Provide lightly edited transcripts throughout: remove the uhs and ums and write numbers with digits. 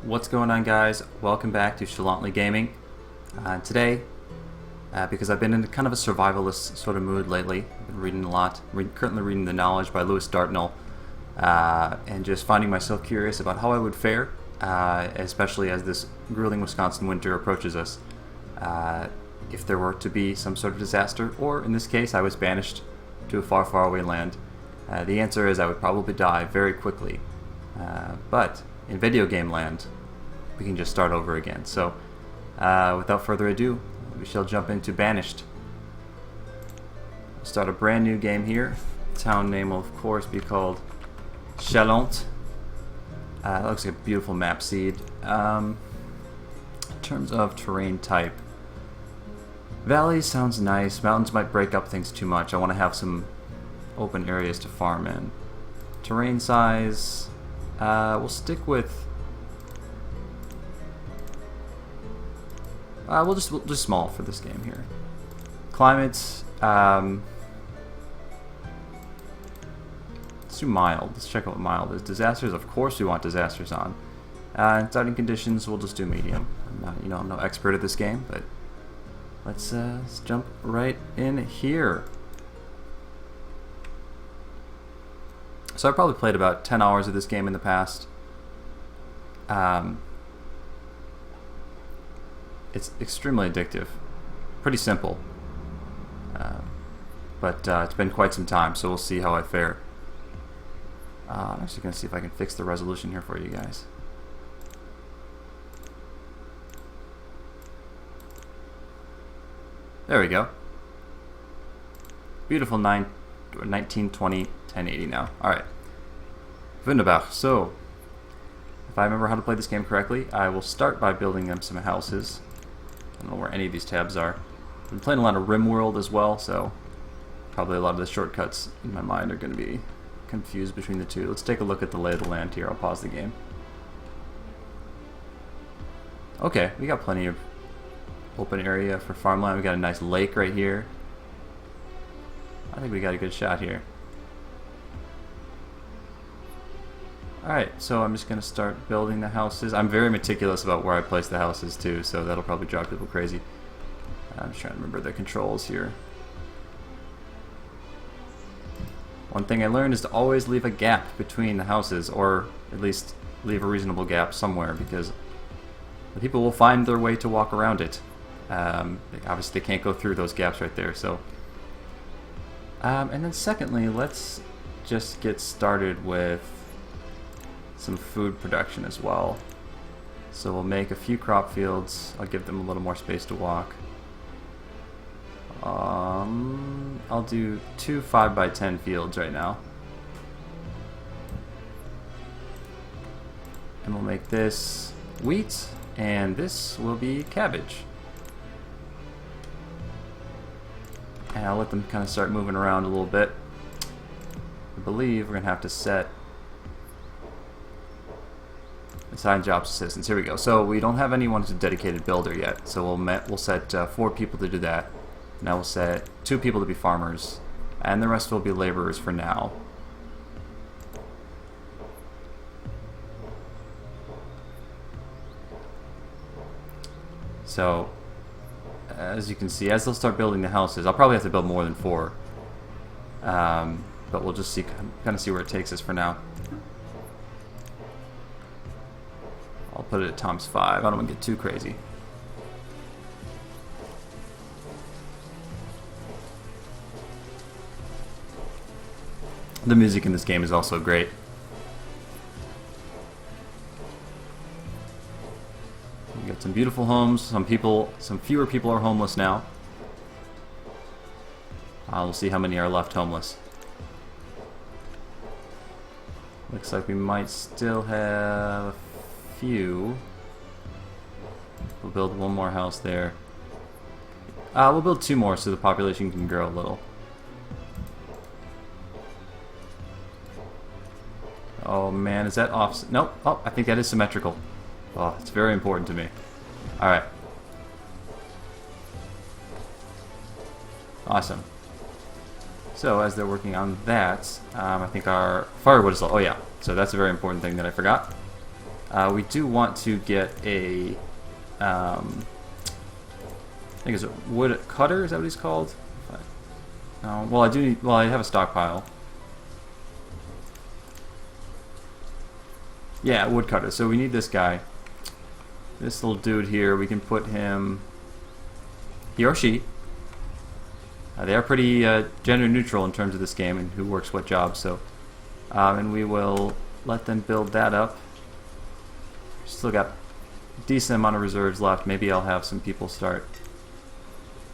What's going on, guys? Welcome back to Chalant Gaming. Today, because I've been in kind of a survivalist sort of mood lately, I've been reading a lot, currently reading The Knowledge by Lewis Dartnell, and just finding myself curious about how I would fare, especially as this grueling Wisconsin winter approaches us. If there were to be some sort of disaster, or in this case, I was banished to a far, far away land, the answer is I would probably die very quickly. But in video game land, we can just start over again. So, without further ado, we shall jump into Banished. We'll start a brand new game here. The town name will, of course, be called Chalant. It looks like a beautiful map seed. In terms of terrain type, valleys sounds nice. Mountains might break up things too much. I want to have some open areas to farm in. Terrain size, we'll stick with. We'll just small for this game here. Climate, let's do mild. Let's check out what mild is. Disasters, of course, we want disasters on. Starting conditions, we'll just do medium. I'm no expert at this game, but let's jump right in here. So I probably played about 10 hours of this game in the past. It's extremely addictive. Pretty simple. But it's been quite some time, so we'll see how I fare. I'm actually going to see if I can fix the resolution here for you guys. There we go. Beautiful 1920 1080 now. Alright. Wunderbar. So, if I remember how to play this game correctly, I will start by building them some houses. I don't know where any of these tabs are. I've been playing a lot of RimWorld as well, so probably a lot of the shortcuts in my mind are going to be confused between the two. Let's take a look at the lay of the land here. I'll pause the game. Okay, we got plenty of open area for farmland. We got a nice lake right here. I think we got a good shot here. Alright, so I'm just going to start building the houses. I'm very meticulous about where I place the houses too, so that'll probably drive people crazy. I'm just trying to remember the controls here. One thing I learned is to always leave a gap between the houses, or at least leave a reasonable gap somewhere, because the people will find their way to walk around it. Obviously they can't go through those gaps right there, so... and then secondly, let's just get started with some food production as well. So we'll make a few crop fields. I'll give them a little more space to walk. I'll do 2 5x10 fields right now. And we'll make this wheat, and this will be cabbage. And I'll let them kind of start moving around a little bit. I believe we're going to have to set assign jobs assistants. Here we go. So we don't have anyone who's a dedicated builder yet. So we'll set 4 people to do that. Now we'll set 2 people to be farmers, and the rest will be laborers for now. So as you can see, as they'll start building the houses, I'll probably have to build more than 4. But we'll just see, kind of see where it takes us for now. I'll put it at ×5. I don't want to get too crazy. The music in this game is also great. We got some beautiful homes. Some fewer people are homeless now. We'll see how many are left homeless. Looks like we might still have a few. We'll build 1 more house there. We'll build 2 more so the population can grow a little. Oh man, is that off? Nope. Oh, I think that is symmetrical. Oh, it's very important to me. Alright. Awesome. So as they're working on that, I think our firewood is low. Oh yeah, so that's a very important thing that I forgot. We do want to get a, I think it's a wood cutter. Is that what he's called? No. Well, I do need. Well, I have a stockpile. Yeah, wood cutter. So we need this guy. This little dude here. We can put him. He or she. They are pretty gender neutral in terms of this game and who works what job. So, and we will let them build that up. Still got a decent amount of reserves left. Maybe I'll have some people start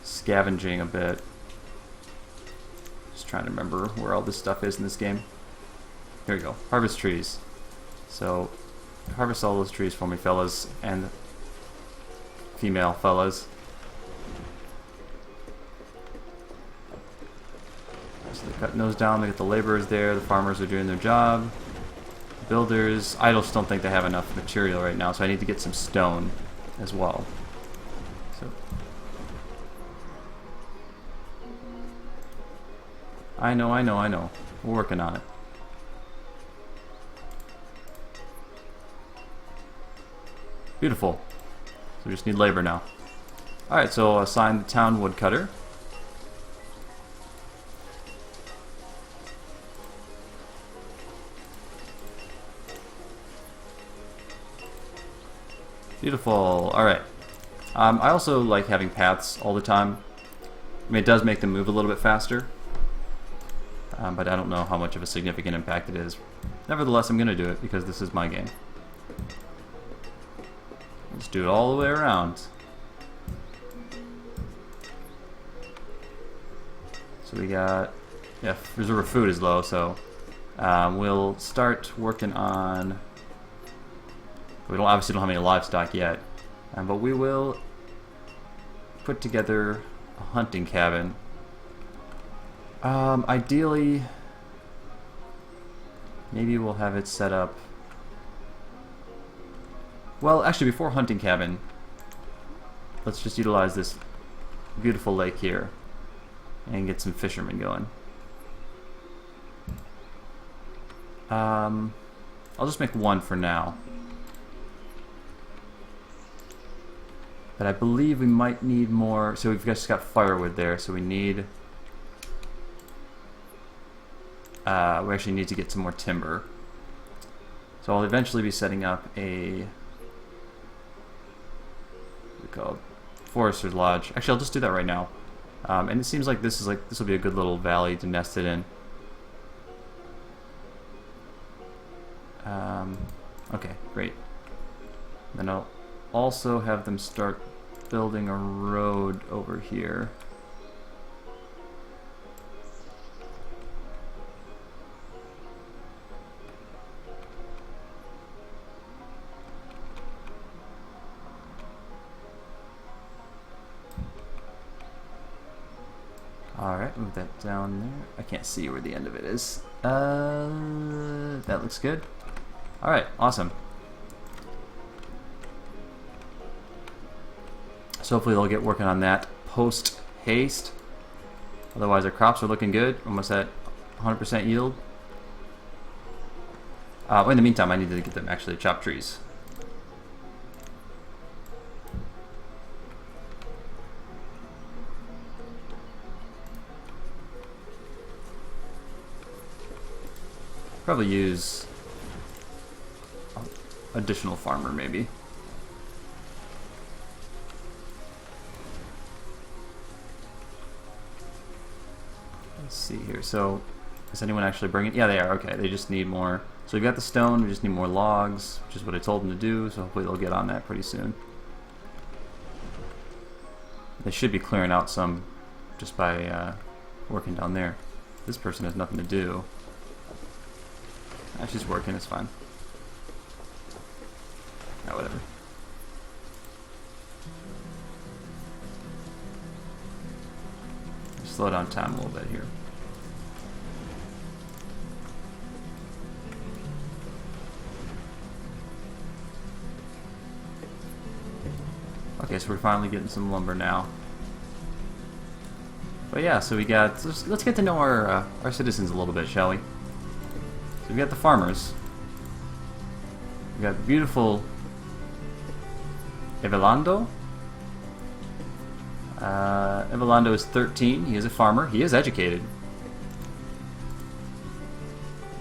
scavenging a bit. Just trying to remember where all this stuff is in this game. Here we go. Harvest trees. So, harvest all those trees for me, fellas, and female fellas. So they're cutting those down. They get the laborers there. The farmers are doing their job. Builders. I just don't think they have enough material right now, so I need to get some stone as well. So I know. We're working on it. Beautiful. So we just need labor now. Alright, so I'll assign the town woodcutter. Beautiful. Alright. I also like having paths all the time. I mean, it does make them move a little bit faster. But I don't know how much of a significant impact it is. Nevertheless, I'm going to do it because this is my game. Let's do it all the way around. So we got... Yeah, reserve of food is low, so... we'll start working on... We obviously don't have any livestock yet, but we will put together a hunting cabin. Ideally, maybe we'll have it set up. Well, actually, before hunting cabin, let's just utilize this beautiful lake here and get some fishermen going. I'll just make one for now. But I believe we might need more. So we've just got firewood there, so we need... we actually need to get some more timber. So I'll eventually be setting up a... What's it called? Forester's Lodge. Actually, I'll just do that right now. And it seems like this will be a good little valley to nest it in. Okay, great. Then I'll also have them start building a road over here. Alright, move that down there. I can't see where the end of it is. That looks good. Alright, awesome. So hopefully they'll get working on that post haste. Otherwise our crops are looking good. Almost at 100% yield. In the meantime, I need to get them actually chop trees. Probably use additional farmer maybe. Let's see here. So, is anyone actually bringing? Yeah, they are. Okay, they just need more. So we've got the stone. We just need more logs, which is what I told them to do. So hopefully they'll get on that pretty soon. They should be clearing out some just by working down there. This person has nothing to do. She's working. It's fine. Oh, whatever. Slow down time a little bit here. Okay, so we're finally getting some lumber now. But yeah, so we got. Let's get to know our citizens a little bit, shall we? So we got the farmers. We got beautiful Evelando. Evelando is 13. He is a farmer. He is educated.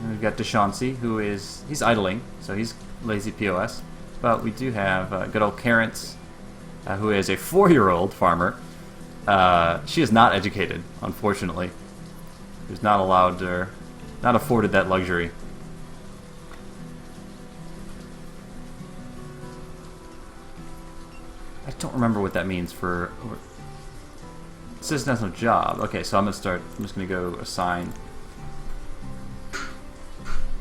And we've got Deshauncy, who is... he's idling, so he's lazy POS. But we do have good old Carence, who is a 4-year-old farmer. She is not educated, unfortunately. She's not allowed or not afforded that luxury. I don't remember what that means for... it says that's no job. Okay, so I'm just gonna go assign.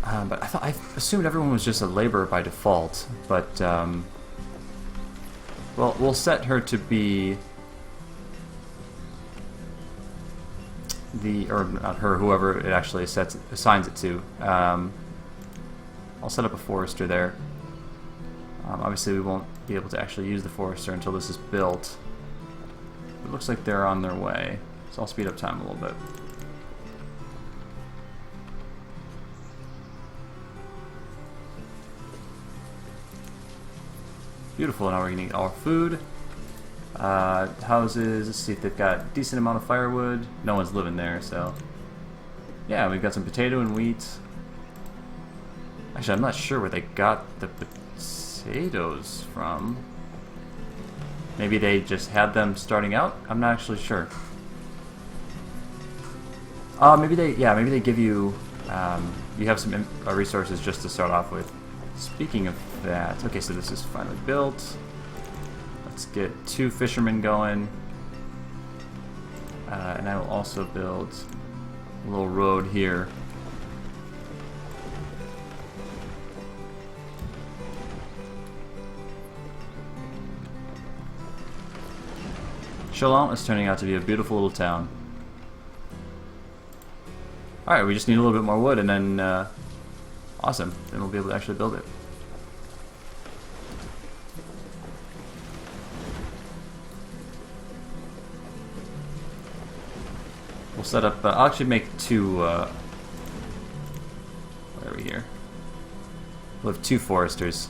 But I assumed everyone was just a laborer by default. But well, we'll set her to be or not her, whoever it actually assigns it to. I'll set up a forester there. Obviously, we won't be able to actually use the forester until this is built. It looks like they're on their way, so I'll speed up time a little bit. Beautiful, now we're gonna eat our food. Houses, let's see if they've got a decent amount of firewood. No one's living there, so... yeah, we've got some potato and wheat. Actually, I'm not sure where they got the potatoes from. Maybe they just had them starting out? I'm not actually sure. Maybe they give you... you have some resources just to start off with. Speaking of that... okay, so this is finally built. Let's get 2 fishermen going. And I will also build a little road here. Chalant is turning out to be a beautiful little town. Alright, we just need a little bit more wood and then... awesome, then we'll be able to actually build it. We'll set up, I'll actually make 2, where are we here? We'll have 2 foresters.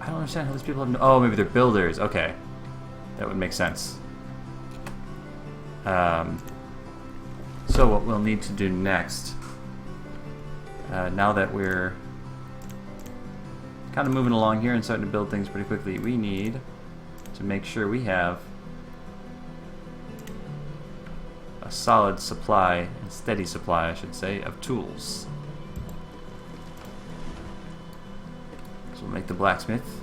I don't understand how these people have no... oh, maybe they're builders, okay. That would make sense. So what we'll need to do next, now that we're kind of moving along here and starting to build things pretty quickly, we need to make sure we have a solid supply, a steady supply I should say, of tools. So we'll make the blacksmith.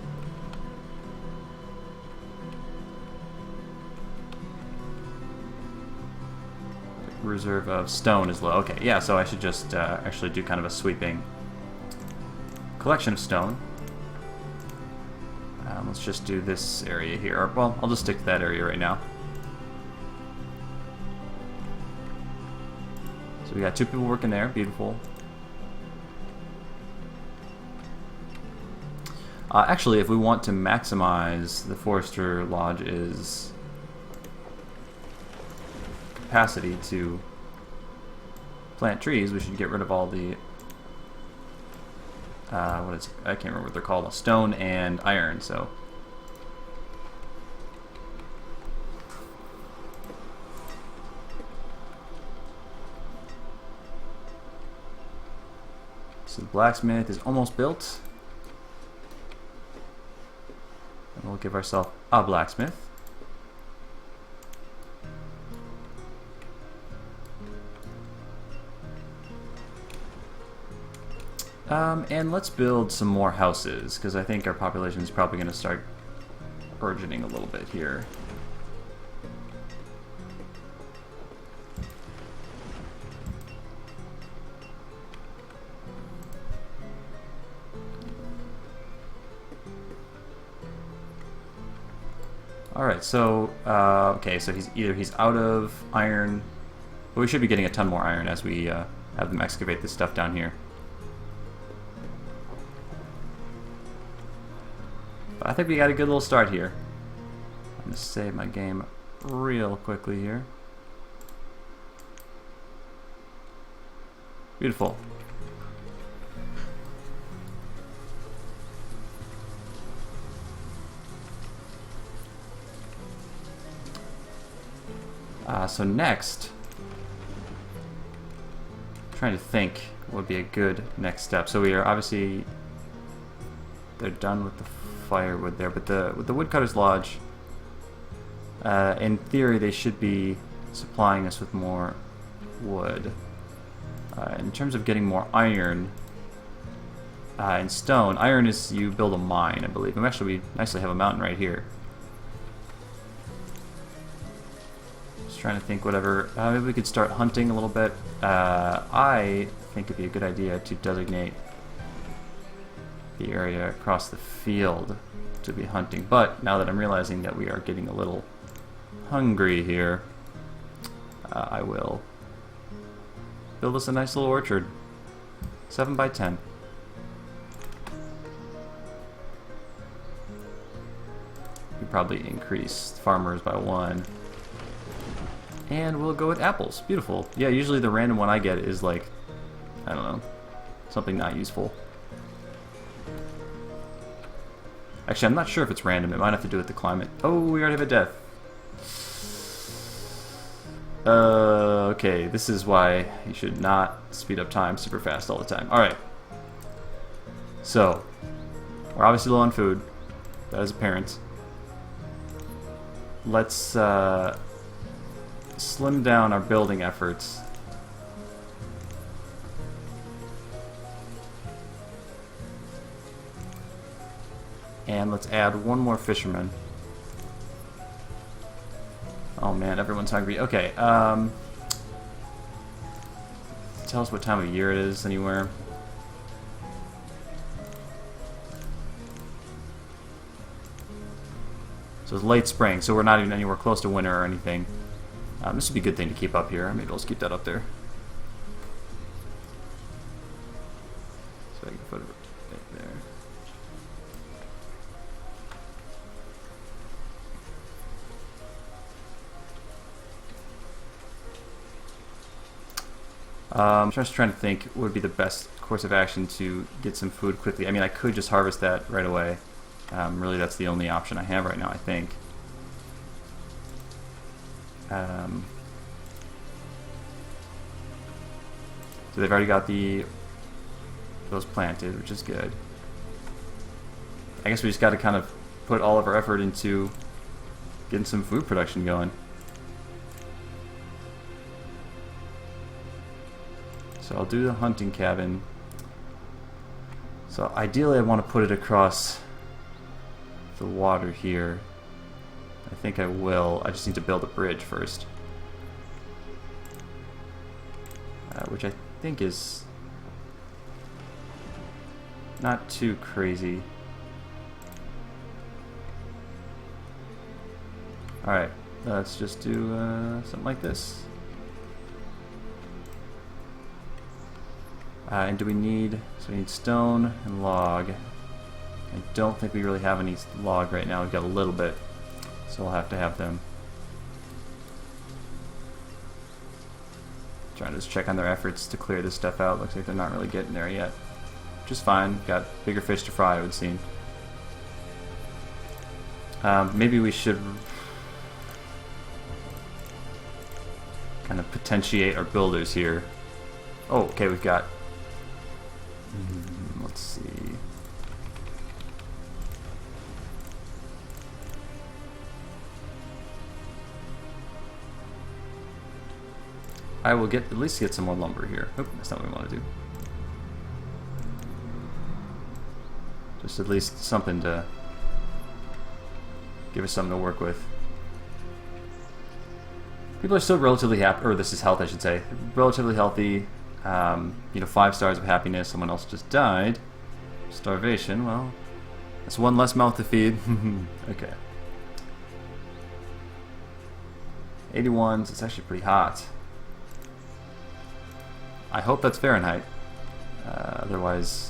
Reserve of stone is low. Okay, yeah, so I should just actually do kind of a sweeping collection of stone. Let's just do this area here. Well, I'll just stick to that area right now. So we got 2 people working there. Beautiful. Actually, if we want to maximize the Forester Lodge's capacity to plant trees, we should get rid of all the I can't remember what they're called, stone and iron. So the blacksmith is almost built, and we'll give ourselves a blacksmith. And let's build some more houses, because I think our population is probably going to start burgeoning a little bit here. Alright, so, okay, so he's out of iron, but we should be getting a ton more iron as we have them excavate this stuff down here. But I think we got a good little start here. I'm going to save my game real quickly here. Beautiful. So next, I'm trying to think what would be a good next step. So we are obviously, they're done with the firewood there, but with the woodcutter's lodge, in theory they should be supplying us with more wood. In terms of getting more iron and stone, iron is you build a mine, I believe. And actually we nicely have a mountain right here. Just trying to think whatever. Maybe we could start hunting a little bit. I think it'd be a good idea to designate the area across the field to be hunting. But now that I'm realizing that we are getting a little hungry here, I will build us a nice little orchard. 7 by 10. We probably increase farmers by 1. And we'll go with apples. Beautiful. Yeah, usually the random one I get is like, I don't know, something not useful. Actually, I'm not sure if it's random. It might have to do with the climate. Oh, we already have a death. Okay, this is why you should not speed up time super fast all the time. Alright. So, we're obviously low on food. That is apparent. Let's slim down our building efforts. And let's add one more fisherman. Oh man, everyone's hungry. Okay, tell us what time of year it is anywhere. So it's late spring, so we're not even anywhere close to winter or anything. This would be a good thing to keep up here. Maybe I'll just keep that up there. So I can put it right there. I'm just trying to think what would be the best course of action to get some food quickly. I mean, I could just harvest that right away. Really, that's the only option I have right now, I think. So they've already got those planted, which is good. I guess we just got to kind of put all of our effort into getting some food production going. So I'll do the hunting cabin. So ideally I want to put it across the water here. I think I will. I just need to build a bridge first. Which I think is not too crazy. Alright, let's just do something like this. And do we need, so we need stone and log. I don't think we really have any log right now. We've got a little bit, so we'll have to have them. Trying to just check on their efforts to clear this stuff out. Looks like they're not really getting there yet, which is fine. Got bigger fish to fry, it would seem. Maybe we should kind of potentiate our builders here. Oh, okay, we've got... let's see. I will at least get some more lumber here. Oh, that's not what we want to do. Just at least something to give us something to work with. People are still relatively happy, or this is health, I should say. Relatively healthy. You know, 5 stars of happiness. Someone else just died. Starvation. Well, that's one less mouth to feed. Okay. 81s. It's actually pretty hot. I hope that's Fahrenheit. Otherwise,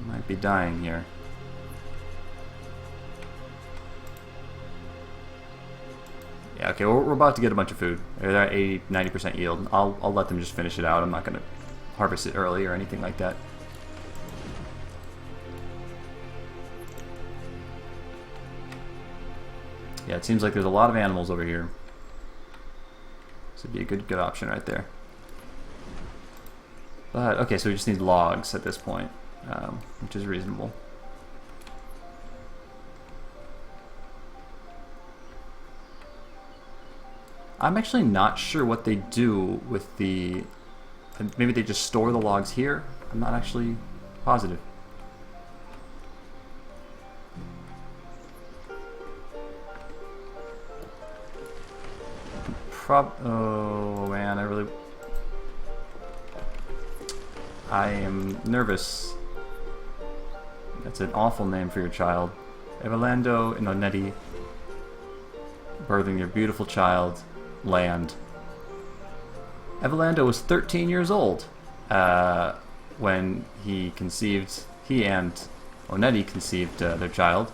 I might be dying here. Yeah, okay, we're about to get a bunch of food. They're at 80, 90% yield. I'll let them just finish it out. I'm not going to harvest it early or anything like that. Yeah, it seems like there's a lot of animals over here. This would be a good option right there. But, okay, so we just need logs at this point, which is reasonable. I'm actually not sure what they do with the... Maybe they just store the logs here? I'm not actually positive. Oh man, I am nervous. That's an awful name for your child. Evelando and Onetti, birthing your beautiful child, Land. Evelando was 13 years old when he and Onetti conceived their child.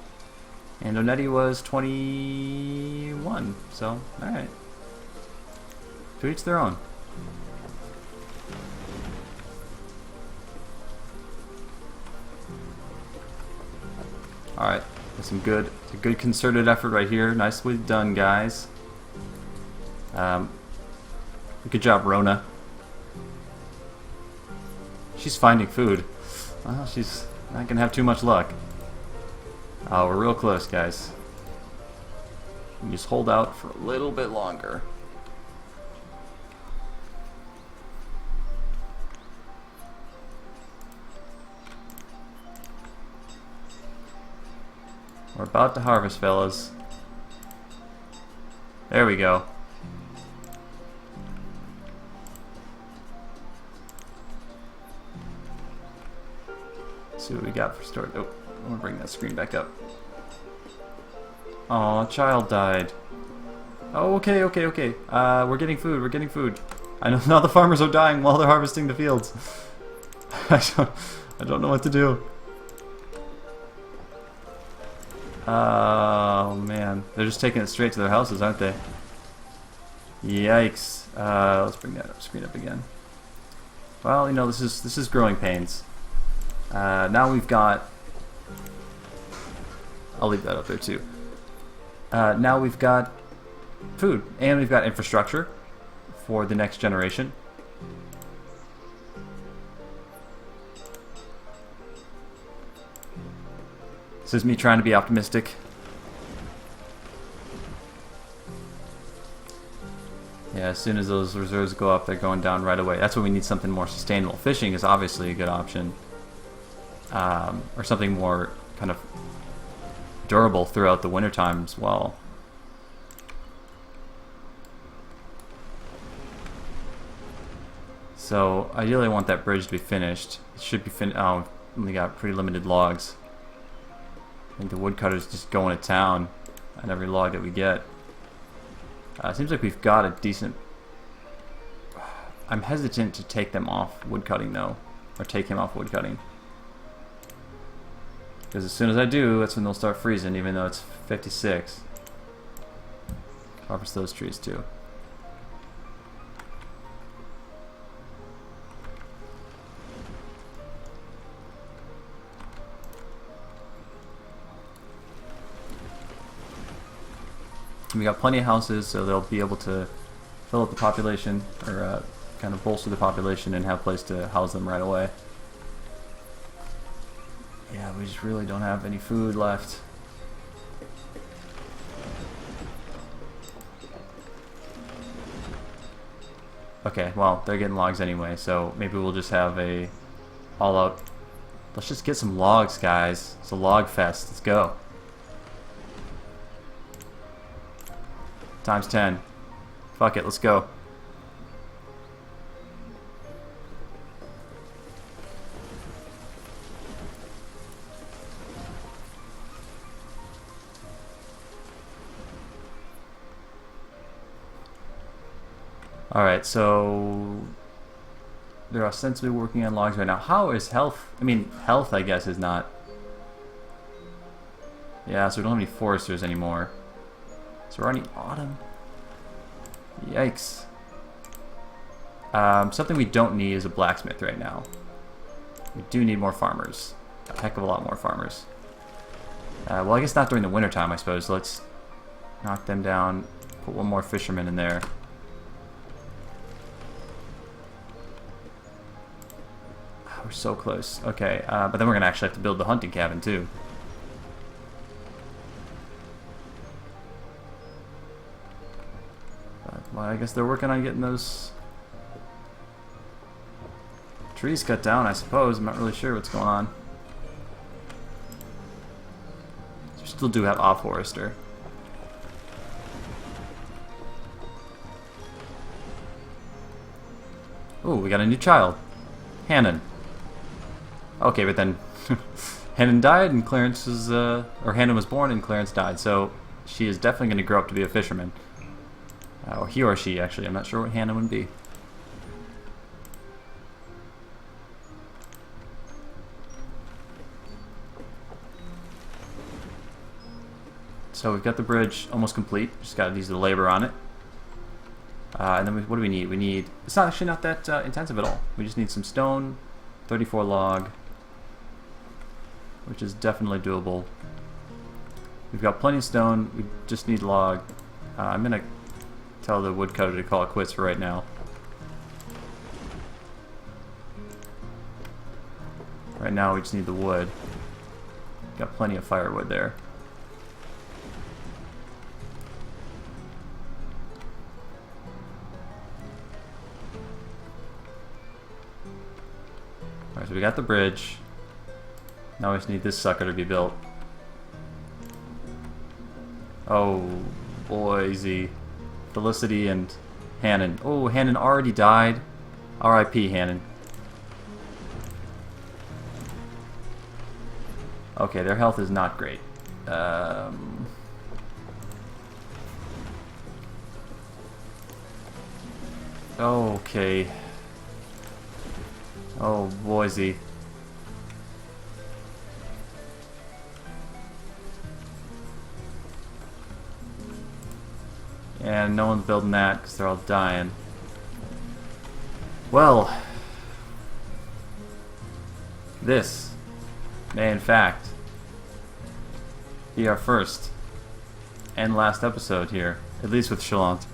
And Onetti was 21, so, alright. To each their own. Alright, that's a good concerted effort right here. Nicely done, guys. Good job, Rona. She's finding food. Well, she's not gonna have too much luck. Oh, we're real close, guys. Just hold out for a little bit longer. We're about to harvest, fellas. There we go. Let's see what we got for storage. Oh, I'm gonna bring that screen back up. Aw, child died. Oh, okay. We're getting food. I know now the farmers are dying while they're harvesting the fields. I don't know what to do. Oh man, they're just taking it straight to their houses, aren't they? Yikes. Let's bring that screen up again. Well, you know, this is growing pains. Now we've got... I'll leave that up there too. Now we've got food, and we've got infrastructure for the next generation. This is me trying to be optimistic. Yeah, as soon as those reserves go up, they're going down right away. That's when we need something more sustainable. Fishing is obviously a good option. Or something more kind of durable throughout the winter time as well. So, ideally I want that bridge to be finished. It should be finished. Oh, we got pretty limited logs. I think the woodcutter's just going to town on every log that we get. Seems like we've got a decent... I'm hesitant to take them off woodcutting though. Or take him off woodcutting. Because as soon as I do, that's when they'll start freezing, even though it's 56. Harvest those trees too. We got plenty of houses, so they'll be able to fill up the population, or kind of bolster the population and have a place to house them right away. Yeah, we just really don't have any food left. Okay, well, they're getting logs anyway, so maybe we'll just have a all-out... Let's just get some logs, guys. It's a log fest. Let's go. Times 10. Fuck it, let's go. Alright, so they're ostensibly working on logs right now. How is health? I mean, health, I guess, is not... Yeah, so we don't have any foresters anymore. So we're already autumn. Yikes. Something we don't need is a blacksmith right now. We do need more farmers. A heck of a lot more farmers. Well, I guess not during the wintertime, I suppose. Let's knock them down. Put one more fisherman in there. We're so close. Okay, but then we're going to actually have to build the hunting cabin, too. Well, I guess they're working on getting those trees cut down, I suppose. I'm not really sure what's going on. We still do have a forester. Ooh, we got a new child. Hannon. Okay, but then Hannon died and Clarence was, or Hannon was born and Clarence died, so she is definitely going to grow up to be a fisherman. Or he or she, actually. I'm not sure what Hannon would be. So we've got the bridge almost complete. Just got to use the labor on it. And then what do we need? We need... It's not actually not that intensive at all. We just need some stone, 34 log, which is definitely doable. We've got plenty of stone. We just need log. I'm going to tell the woodcutter to call it quits for right now. Right now we just need the wood. Got plenty of firewood there. Alright, so we got the bridge. Now we just need this sucker to be built. Oh, Boise. Felicity and Hannon. Oh, Hannon already died. R.I.P. Hannon. Okay, their health is not great. Okay. Oh, Boise. And no one's building that because they're all dying. Well, this may in fact be our first and last episode here, at least with Chalant.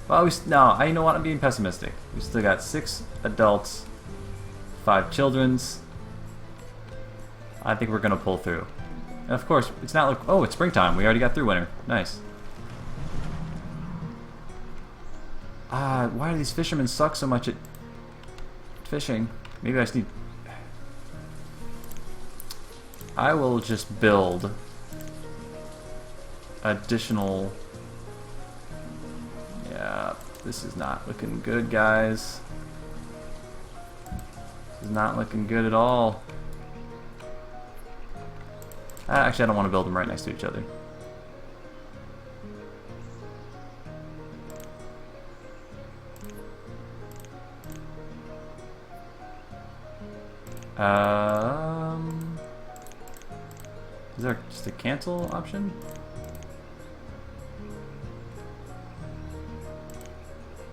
Well, no, you know what? I'm being pessimistic. We still got 6 adults, 5 children's. I think we're gonna pull through. And of course, it's not like, oh, it's springtime. We already got through winter. Nice. Why do these fishermen suck so much at fishing? Maybe I just need... I will just build additional... Yeah, this is not looking good, guys. This is not looking good at all. Actually, I don't want to build them right next to each other. Is there just a cancel option?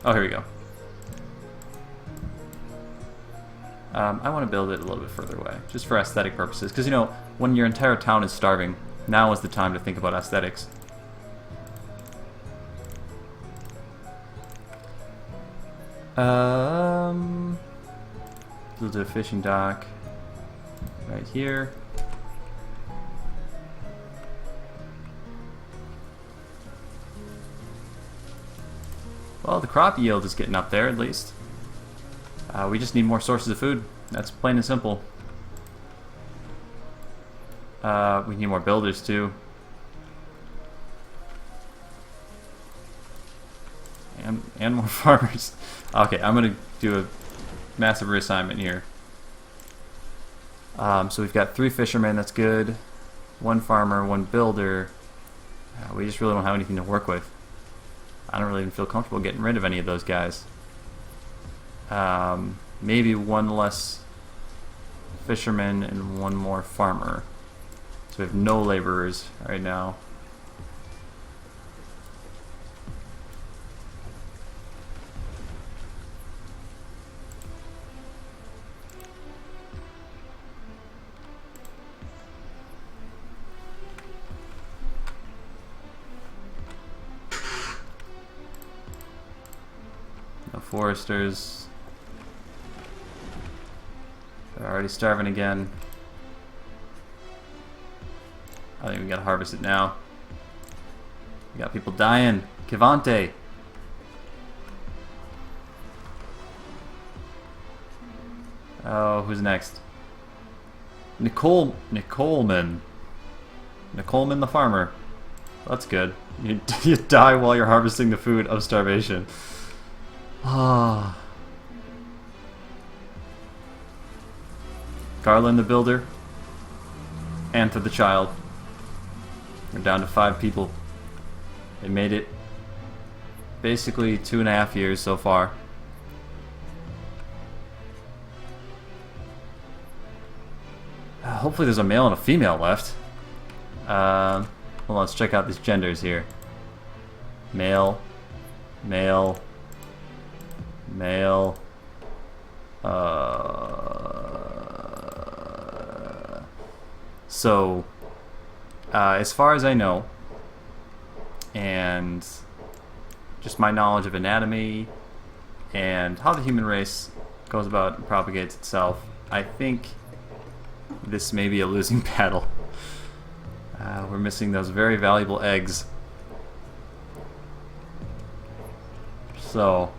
Oh, here we go. I want to build it a little bit further away, just for aesthetic purposes. Because, you know, when your entire town is starving, now is the time to think about aesthetics. Build a fishing dock right here. Well, the crop yield is getting up there, at least. We just need more sources of food. That's plain and simple. We need more builders, too. And more farmers. Okay, I'm going to do a massive reassignment here. So we've got 3 fishermen, that's good. 1 farmer, 1 builder. We just really don't have anything to work with. I don't really even feel comfortable getting rid of any of those guys. Maybe 1 less fisherman and 1 more farmer. So we have no laborers right now. foresters. They're already starving again. I think we gotta harvest it now. We got people dying. Kivante. Oh, who's next? Nicoleman the farmer. That's good. You die while you're harvesting the food of starvation. Ah. Garland the builder. Anther the child. We're down to 5 people. They made it basically 2.5 years so far. Hopefully there's a male and a female left. Well, let's check out these genders here. Male, male, male. So, as far as I know, and just my knowledge of anatomy and how the human race goes about and propagates itself, I think this may be a losing battle. We're missing those very valuable eggs. So,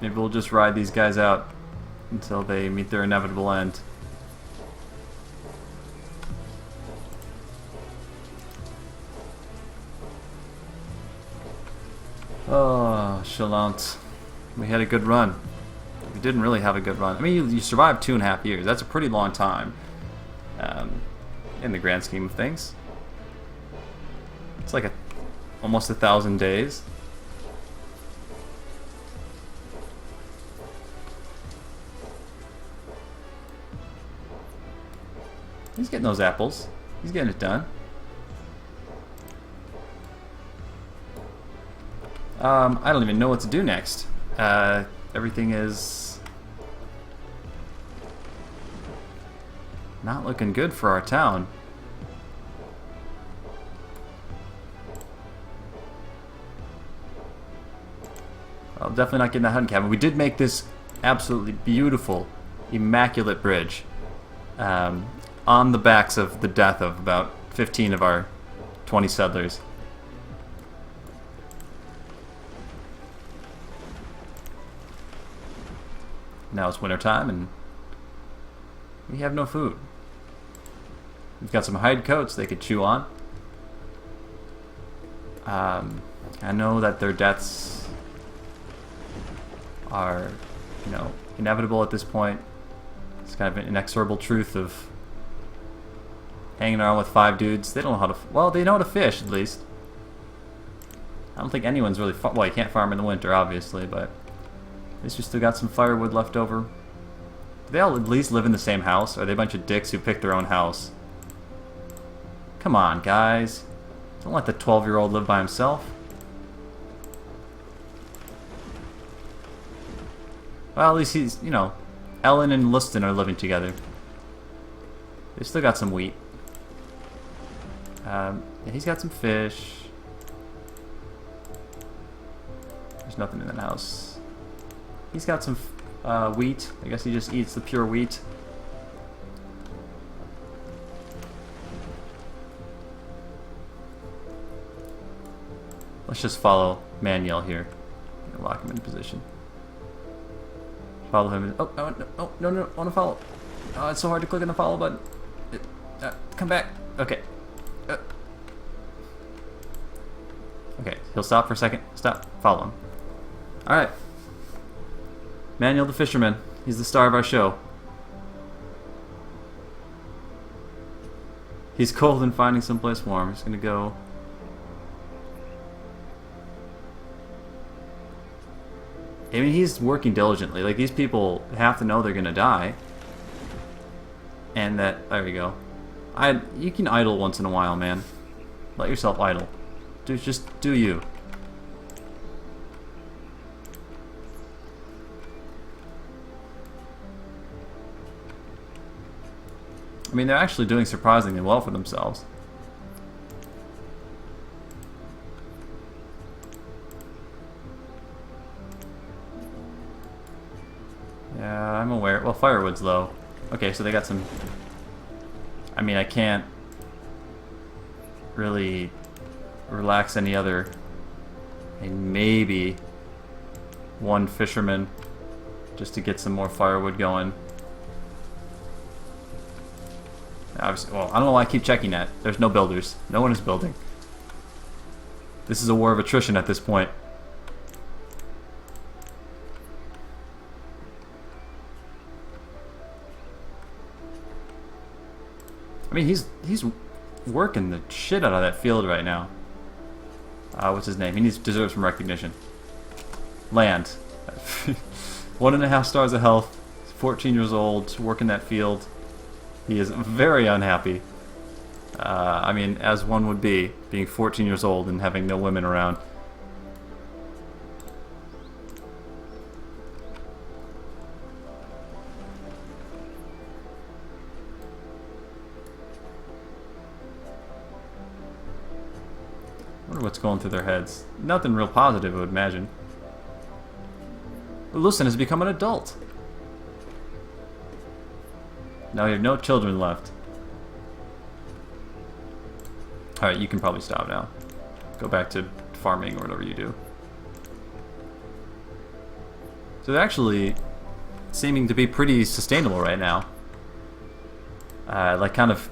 maybe we'll just ride these guys out until they meet their inevitable end. Oh, Chalant. We had a good run. We didn't really have a good run. I mean, you survived 2.5 years. That's a pretty long time. In the grand scheme of things. It's like almost 1,000 days. He's getting those apples. He's getting it done. I don't even know what to do next. Everything is not looking good for our town. Well, definitely not getting that hunting cabin. We did make this absolutely beautiful, immaculate bridge on the backs of the death of about 15 of our 20 settlers. Now it's winter time and we have no food. We've got some hide coats they could chew on. I know that their deaths are, you know, inevitable at this point. It's kind of an inexorable truth of hanging around with 5 dudes. They don't know how to... Well, they know how to fish, at least. I don't think anyone's really... Well, you can't farm in the winter, obviously, but... At least we still got some firewood left over. Do they all at least live in the same house? Or are they a bunch of dicks who pick their own house? Come on, guys. Don't let the 12-year-old live by himself. Well, at least he's, you know, Ellen and Luston are living together. They've still got some wheat. Yeah, he's got some fish. There's nothing in that house. He's got some wheat. I guess he just eats the pure wheat. Let's just follow Manuel here. Lock him in position. Follow him. Oh, no, I want to follow. Oh, it's so hard to click on the follow button. Come back. Okay. Okay, he'll stop for a second. Stop. Follow him. Alright. Manuel the fisherman. He's the star of our show. He's cold and finding someplace warm. He's gonna go. I mean, he's working diligently. Like, these people have to know they're gonna die. And that... There we go. You can idle once in a while, man. Let yourself idle. Just do you. I mean, they're actually doing surprisingly well for themselves. nowhere. Well, firewood's low. Okay, so they got some... I mean, I can't really relax any other... And maybe one fisherman just to get some more firewood going. Obviously, well, I don't know why I keep checking that. There's no builders. No one is building. This is a war of attrition at this point. I mean, he's working the shit out of that field right now. What's his name? He deserves some recognition. Land. 1.5 stars of health. 14 years old, working that field. He is very unhappy. I mean, as one would be, being 14 years old and having no women around. I wonder what's going through their heads. Nothing real positive, I would imagine. Lucien has become an adult. Now you have no children left. Alright, you can probably stop now. Go back to farming or whatever you do. So they're actually seeming to be pretty sustainable right now. Like kind of...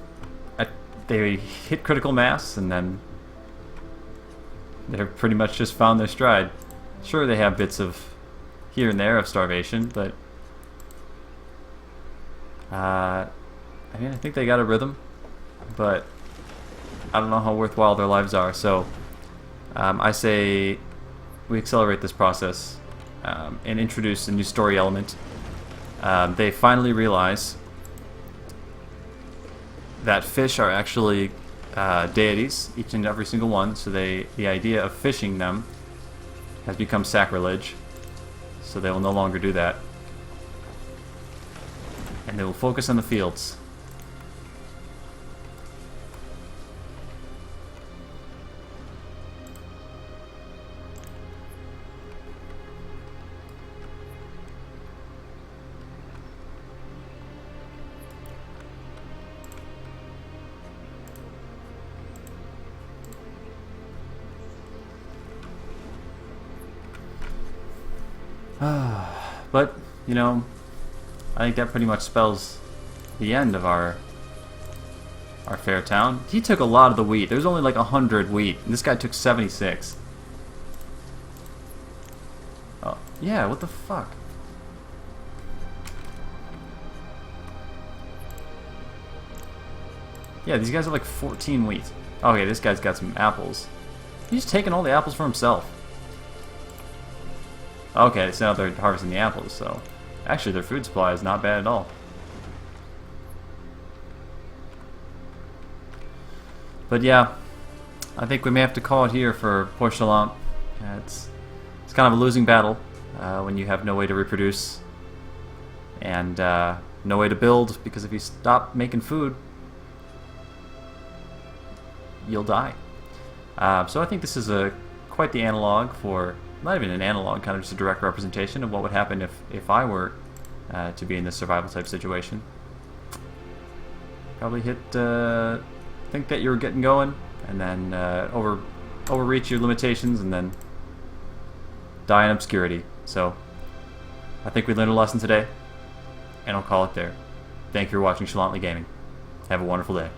they hit critical mass and then... they've pretty much just found their stride. Sure, they have bits of here and there of starvation, but I mean, I think they got a rhythm, but I don't know how worthwhile their lives are. So I say we accelerate this process and introduce a new story element. They finally realize that fish are actually deities, each and every single one, so the idea of fishing them has become sacrilege, so they will no longer do that. And they will focus on the fields. But, you know, I think that pretty much spells the end of our fair town. He took a lot of the wheat. There's only like 100 wheat, and this guy took 76. Oh, yeah, what the fuck? Yeah, these guys are like 14 wheat. Okay, this guy's got some apples. He's taking all the apples for himself. Okay, so now they're harvesting the apples, so actually their food supply is not bad at all. But yeah, I think we may have to call it here for poor Chalant. It's kind of a losing battle when you have no way to reproduce and no way to build, because if you stop making food, you'll die. So I think this is quite the analog for... not even an analog, kind of just a direct representation of what would happen if I were to be in this survival type situation. Probably hit, think that you're getting going, and then overreach your limitations, and then die in obscurity. So, I think we learned a lesson today, and I'll call it there. Thank you for watching Chalant Gaming. Have a wonderful day.